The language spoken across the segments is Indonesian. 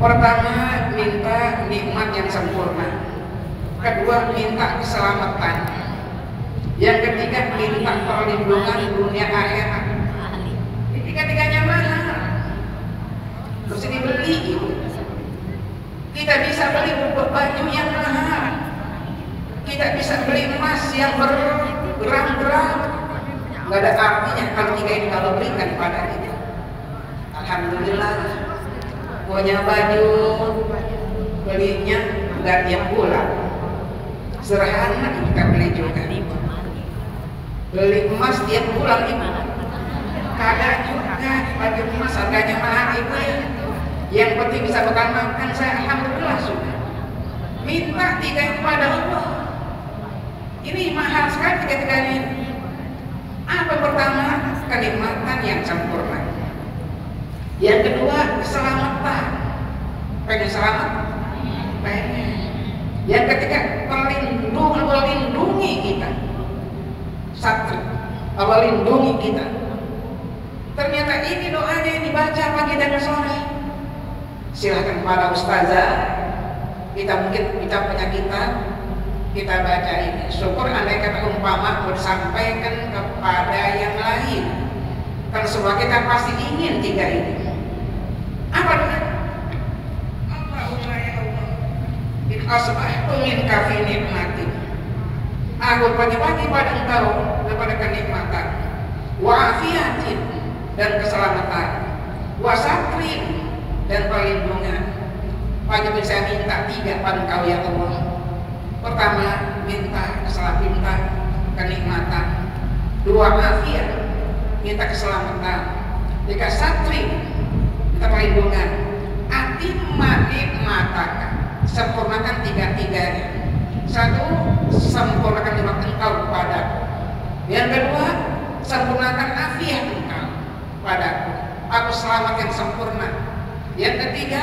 Pertama, minta nikmat yang sempurna. Kedua, minta keselamatan. Yang ketiga, minta perlindungan dunia akhirat. Tiga-tiganya mahal, terus dibeli gitu. Kita bisa beli baju yang mahal, kita bisa beli emas yang bergram-gram. Gak ada artinya kalau tiga ini kalau berikan pada kita. Alhamdulillah, punya baju belinya nggak tiap bulan, sederhana kita beli juga. Beli emas tiap bulan ini kagak juga, baju emas harganya mahal itu ya. Yang penting bisa makan makan, saya alhamdulillah sudah. Minta tiga kepada Allah. Ini mahal sekali tiga-tiganya. Apa pertama? Kenikmatan yang sempurna. Yang kedua, keselamatan. Pengen selamat? Pengen. Yang ketiga, melindungi kita. Satu, melindungi kita. Ternyata ini doanya yang dibaca pagi dan sore. Silahkan para ustazah, kita punya kitab, kita baca ini. Syukur andai kata umpama bersampaikan kepada yang lain. Kan semua kita pasti ingin tiga ini. Apa doanya? Allahumma ya Allah, in asbahtu min kafi nikmati. Aku pagi-pagi pada engkau daripada kenikmatan, wa'afiyatin dan keselamatan, wasatrin dan perlindungan. Pagi bisa minta tiga pada engkau ya Allah. Pertama, minta keselamatan, kenikmatan. Dua, afiat, minta keselamatan. Tiga, satrin, minta perlindungan. Atimma nikmataka, sempurnakan tiga-tiganya. Satu, sempurnakan nikmat engkau kepadaku. Yang kedua, sempurnakan afiat engkau padaku. Aku selamat yang sempurna. Yang ketiga,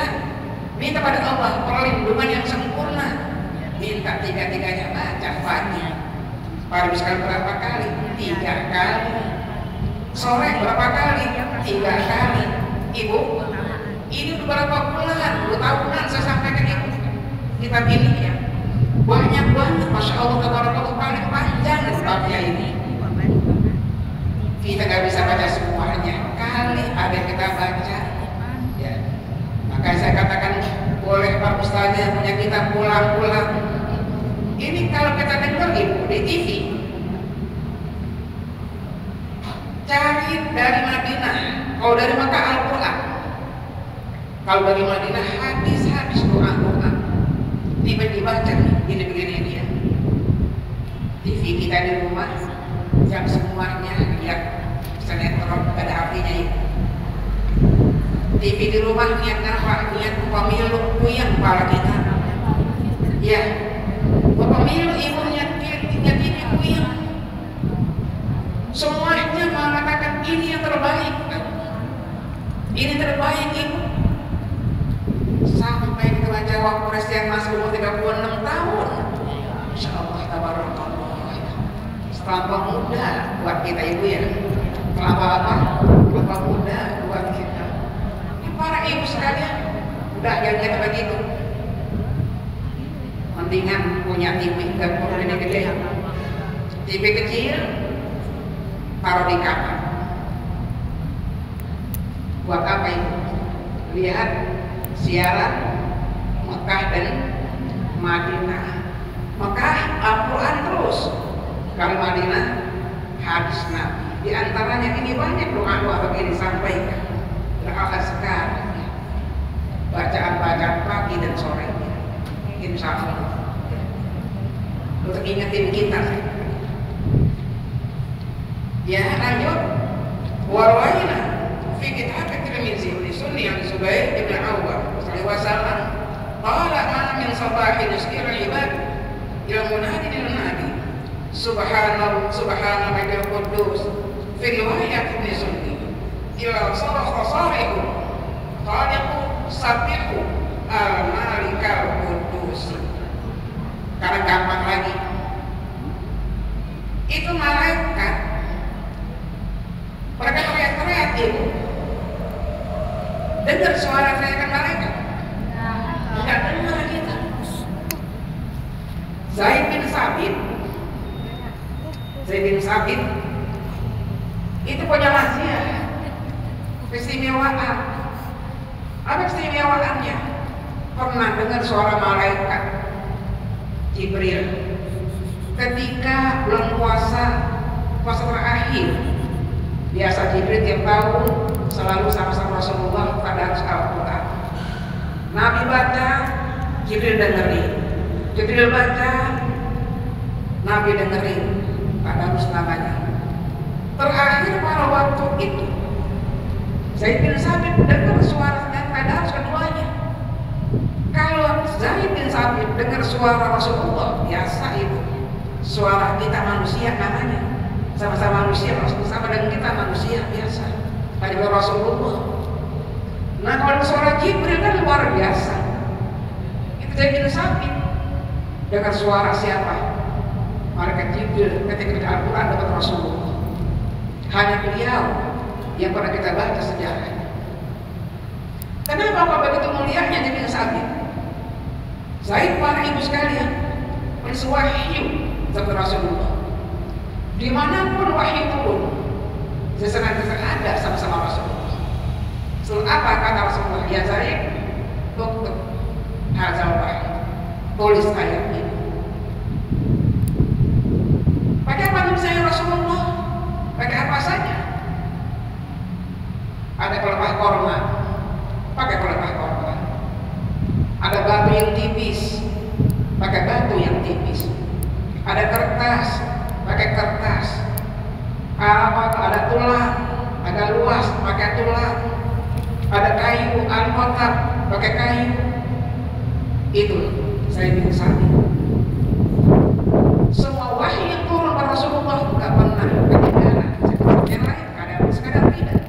minta pada Allah perlindungan yang sempurna. Minta tiga-tiganya, baca Fatihah. Pagi sekali berapa kali? 3 kali. Sore berapa kali? 3 kali. Ibu, ini berapa bulan? 2 tahunan saya sampaikan ibu. Kita pilih ya. Banyak banget, masya Allah, tabarakallah, paling panjang sebabnya ini. Kita nggak bisa baca semuanya. Kali ada yang kita baca. Ya. Maka saya katakan boleh Pak Ustaz yang punya kita pulang-pulang. Ini kalau kita dengar ibu di TV, cari dari Madinah. Kalau dari Makkah Al-Quran, kalau dari Madinah hadis-hadis Quran. Dibaca nih, begini dia. TV kita di rumah, yang semuanya lihat sinetron, ada artinya itu. TV di rumah niat apa? Niat pemilu yang kepala kita. Ya, pemilu ibu niat ini yang semuanya mengatakan ini yang terbaik. Ini terbaik ibu. Sampai kita baca Wapres yang masih umur 36 tahun. Insya Allah tabarakallah. Selamat muda buat kita ibu ya. Selamat muda buat kita. Para ibu sekalian, udah jangan begitu. Mendingan punya TV dan perlu ini gede. TV kecil taruh di kamar. Buat apa itu? Lihat siaran Mekah dan Madinah. Mekah Al-Quran terus. Kalau Madinah hadis Nabi. Di antaranya ini banyak doa-doa begini sampaikan. Doa sekarang, bacaan pagi dan sore, insya Allah untuk ingetin kita. Ya lanjut. Warwaina fi kitab Tirmizi li Sunni an Zubair ibn Awwam sallallahu alaihi wasallam qala ma min sabahin yusira ibad ila munadin al-nadi subhanallah subhanal quddus fi riwayat ibn Sunni ila sarah sarihu khaliqu sabihu al-malikal quddus. Karena gampang lagi, itu malaikat mereka teriak-teriak itu dengar suara teriakan malaikat Sabit itu punya manusia keistimewaan. Apa keistimewaannya? Pernah dengar suara malaikat Jibril ketika bulan puasa terakhir. Biasa Jibril tiap tahun selalu sama-sama Rasulullah pada Al-Quran. Nabi baca, Jibril dengerin. Jibril baca, Nabi dengerin. Pada namanya. Terakhir pada waktu itu Zaid bin Sabit dengar suara dan Tadarus keduanya. Kalau Zaid bin Sabit dengar suara Rasulullah, biasa itu suara kita manusia namanya, sama-sama manusia, sama dengan kita manusia biasa. Pada Rasulullah. Nah kalau suara Jibril kan luar biasa. Itu Zaid bin Sabit dengar suara siapa? Malaikat Jibril ketika di Al-Quran dapat Rasulullah. Hanya beliau yang pernah kita baca sejarahnya. Kenapa Bapak begitu mulianya Zaid bin Sabit? Zaid para ibu sekalian, wahyu sabda Rasulullah. Dimanapun wahyu turun, sesenantiasa ada sama-sama Rasulullah. Setelah apa kata Rasulullah? Ya Zaid, tutup hazal wahyu, tulis ayat ini. Pakai apa misalnya Rasulullah? Pakai apa saja? Ada pelepah korma, pakai pelepah korma. Ada batu yang tipis, pakai batu yang tipis. Ada kertas, pakai kertas. Ada tulang, agak luas, pakai tulang. Ada kayu, al-kotab, pakai kayu. Itu saya bin Sabit. Semua wahyu yang turun pada Rasulullah tidak pernah ketinggalan. Yang lain kadang tidak.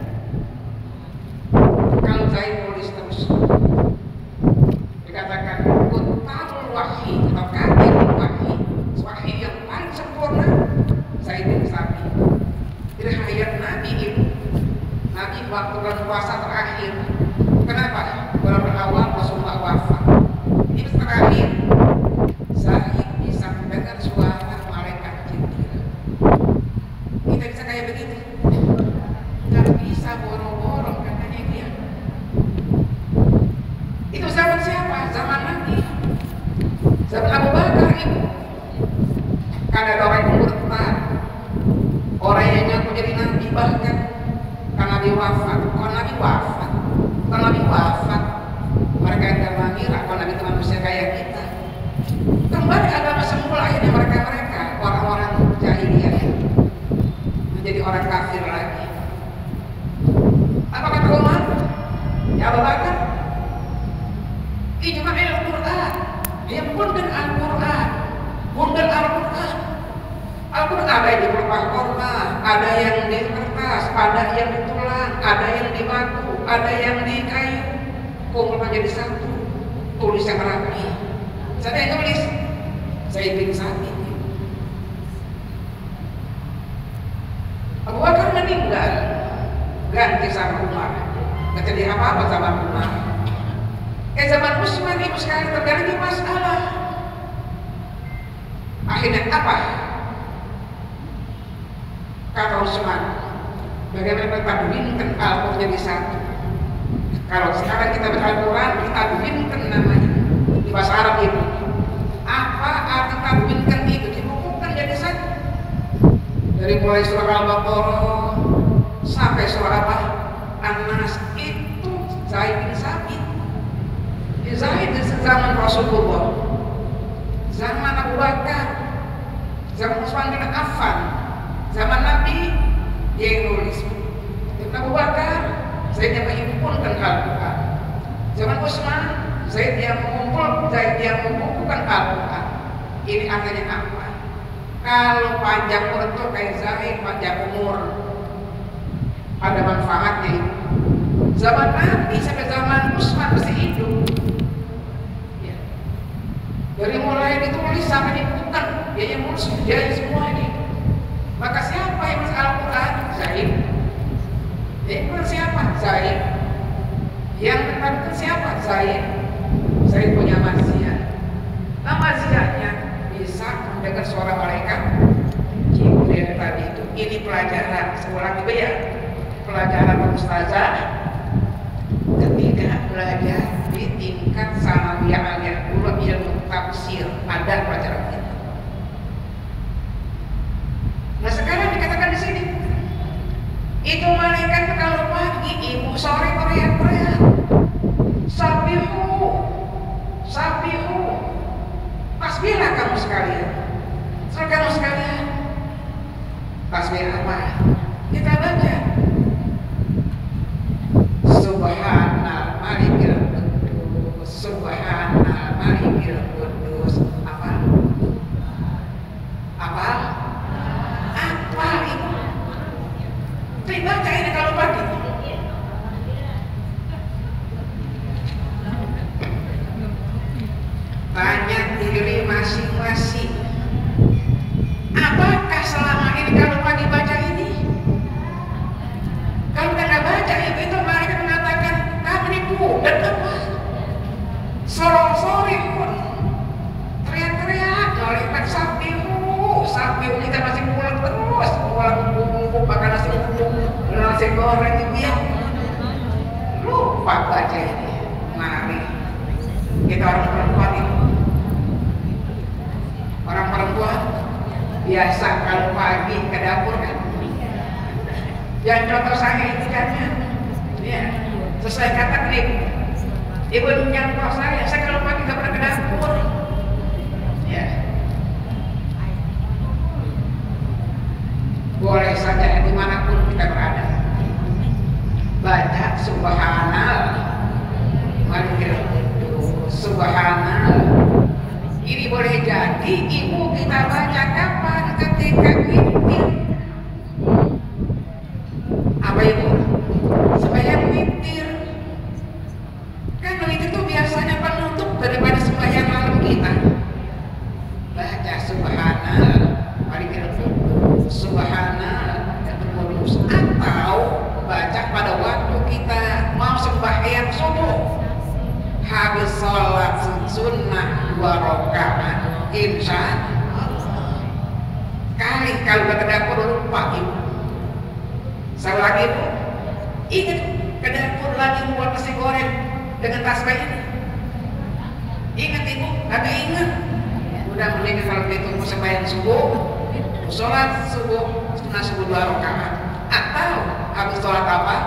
Kalau Zaid tulis terus, dikatakan kutabul wahyi atau kadir wahyi, wahyu yang paling sempurna Zaid bin Sabit. Jadi hayat Nabi itu, Nabi waktu bulan puasa terakhir. Kenapa? Bulan awal Rasulullah wafat. Ini terakhir Zaid bisa mendengar suara malaikat Jibril. Kita bisa kayak begitu? Tidak bisa boro-boro katanya dia. Itu zaman siapa? Zaman Nabi. Zaman Abu Bakar itu. Karena ada orang yang murtad, orang yang ngaku jadi Nabi, bahkan karena Nabi wafat. Kalau Nabi wafat, mereka yang mengira kalau Nabi itu manusia kayak kita. Kembali agama semula akhirnya mereka orang-orang jahiliyah menjadi orang kafir lagi. Apa kata Umar? Ya Abu Bakar, ijma'il Al-Quran, dia bundel Al-Quran, Al-Quran ada yang di pelepah korma, ada yang di kertas, ada yang di tulang, ada yang di batu, ada yang di kayu, kumpulkan jadi satu, tulis yang rapi. Siapa yang tulis? Zaid bin Sabit. Abu Bakar meninggal, ganti sama Umar. Gak terjadi apa-apa sama Umar. Zaman Utsman ibu sekali terjadi masalah. Akhirnya apa? Kata Utsman, bagaimana kita binten Al-Quran jadi satu. Kalau sekarang kita Al-Quran, kita binten namanya di bahasa Arab itu. Apa arti tabwinkan itu? Dibukukan jadi satu. Dari mulai surah Al-Baqarah sampai surah apa? An-Nas itu Zaid bin Sabit. Zaid di zaman Rasulullah, zaman Abu Bakar, zaman Utsman bin Affan, zaman Nabi dia yang nulis. Zaman Abu Bakar, Zaid yang menghimpunkan Al-Quran. Zaman Utsman, Zaid yang membukukan Al-Quran. Ini artinya apa? Kalau panjang umur itu kayak Zaid, panjang umur, ada manfaatnya itu. Zaman Nabi sampai zaman Utsman masih hidup. Ya. Dari mulai ditulis sampai dibukukan, dia yang ngurus dia semua ini. Maka siapa yang nulis Al-Quran? Zaid. Yang siapa? Zaid. Yang menetapkan siapa? Zaid. Zaid punya maziah. Nah maziahnya bisa mendengar suara malaikat Jibril tadi itu. Ini pelajaran sekolah juga ya. Pelajaran ustazah ketika belajar di tingkat sanawiyah aliyah dulu ilmu tafsir ada pelajaran itu. Nah sekarang dikatakan di sini itu malaikat kalau pagi ibu sore teriak-teriak sabihu sabihu tasbihlah kamu sekalian. Saudara sekalian, tasbih apa? Kita baca Subhanal Malikil Quddus, Subhanal Malikil Quddus. Apa? Apa? Apa itu? Baca ini kalau pagi. Tanya diri masing-masing. Apakah selama ini kalau pagi baca ini? Kalau tidak baca itu mereka mengatakan kamu ini budak apa? Sore pun teriak-teriak malaikat sabihu kita masih pulang terus pulang makan nasi goreng itu ya. Lupa baca ini. Mari kita orang perempuan itu. Orang perempuan biasa kalau pagi ke dapur kan, yang contoh saya itu jangan ya, sesuai kata klip ibu nyangkau saya kalau pagi gak pernah ke dapur ya. Boleh saja dimanapun kita berada baca subhanallah malikil quddus subhanallah. Ini boleh jadi ibu kita baca kapan? Ketika witir. Apa itu? Sembahyang witir. Kan witir itu biasanya penutup daripada sembahyang malam kita. Baca subhanallah malikil quddus subhanallah quddus, atau baca pada waktu kita mau sembahyang subuh. Habis sholat sunnah 2 rakaat insya Allah. Kali kalau ke dapur lupa ibu. Saya lagi ibu ingat ke dapur lagi buat nasi goreng dengan tasbih ini. Ingat ibu, agak ingat. Udah mending kalau itu mau sembahyang subuh, sholat subuh sunnah subuh 2 rakaat, atau habis sholat apa?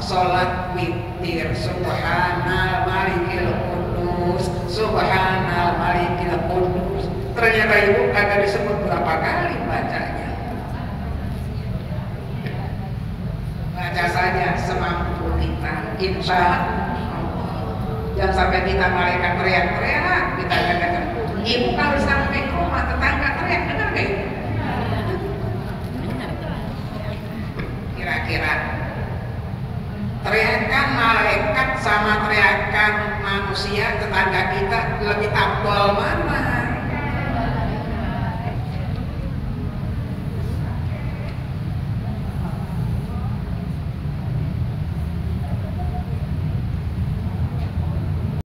Sholat witir subhanal malikil quddus subhanal malikil quddus. Ternyata ibu agak disebut berapa kali bacanya. Baca saja semampu kita insya Allah. Jangan sampai kita malaikat teriak-teriak kita katakan ibu kalau sampai ke rumah tetangga teriak, benar gak ibu? Kira-kira teriakan malaikat sama teriakan manusia tetangga kita lebih afdal mana?